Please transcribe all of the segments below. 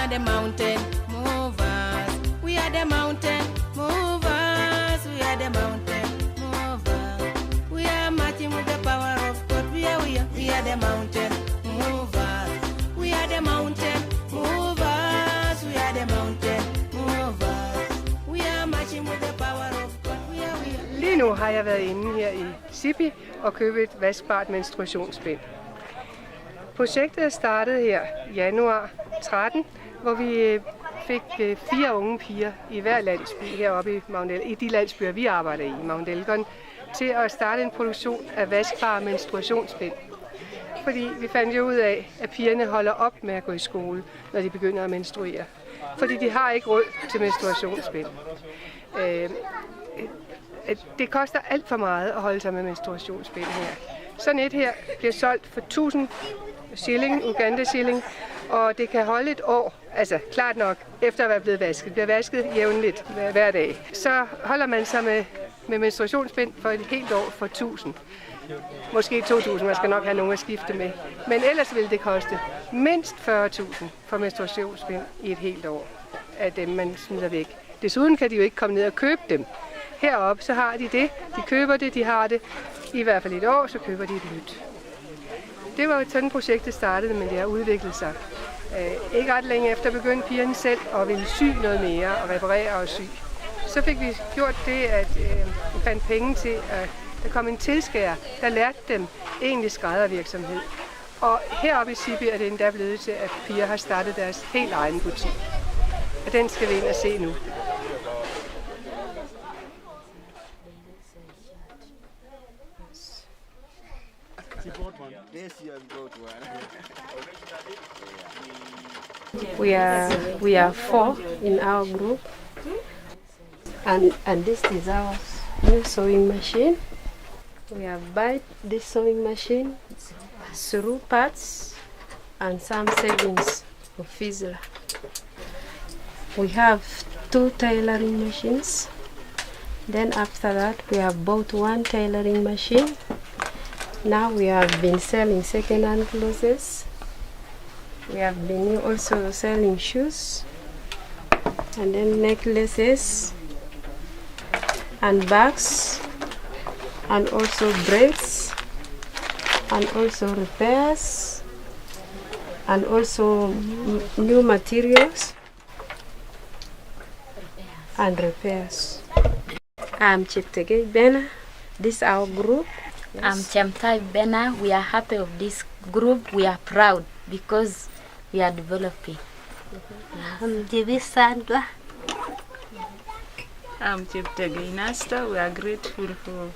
are the mountain movers. We are the mountain movers. We are the mountain movers. We are marching with the power of God. We are the mountain movers. We are the mountain movers. We are the mountain movers. We are marching with the power of God. Lige nu har jeg været inde her i Sipi og købt et vaskbart menstruationsbind. Projektet er startet her i januar 13, hvor vi fik 4 unge piger i hver landsby heroppe i de landsbyer, vi arbejder i Mount Elgon, til at starte en produktion af vaskbare menstruationsbind. Fordi vi fandt jo ud af, at pigerne holder op med at gå i skole, når de begynder at menstruere. Fordi de har ikke råd til menstruationsbind. Det koster alt for meget at holde sig med menstruationsbind her. Sådan et her bliver solgt for 1000 shilling, Uganda shilling, og det kan holde et år, altså klart nok, efter at være blevet vasket. Det bliver vasket jævnligt hver dag. Så holder man sig med menstruationsbind for et helt år for 1000. Måske 2000, man skal nok have nogen at skifte med. Men ellers vil det koste mindst 40.000 for menstruationsbind i et helt år af dem, man smider væk. Desuden kan de jo ikke komme ned og købe dem. Heroppe så har de det, de køber det, de har det i hvert fald et år, så køber de et nyt. Det var jo sådan projektet startede, men det har udviklet sig. Ikke ret længe efter begyndte pigerne selv at ville sy noget mere og reparere og sy. Så fik vi gjort det, at vi fandt penge til, at der kom en tilskærer, der lærte dem egentlig skræddervirksomhed. Og heroppe i Sipi er det endda blevet til, at piger har startet deres helt egen butik. Og den skal vi ind og se nu. We are 4 in our group, and this is our new sewing machine. We have bought this sewing machine through parts and some savings of Fizla. We have 2 tailoring machines. Then after that we have bought 1 tailoring machine. Now we have been selling second-hand clothes. We have been also selling shoes, and then necklaces, and bags, and also braids, and also repairs, and also new materials, and repairs. I'm Cheptegei Bena. This is our group. I'm Chamtai Bena. We are happy of this group. We are proud because we are developing. I'm Jibi Sandwa. I'm Cheptegei Nasta. We are grateful for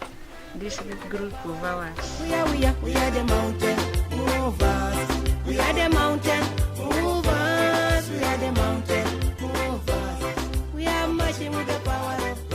this group of ours. We are the mountain movers. We are the mountain movers. We are the mountain movers. We are marching with the power of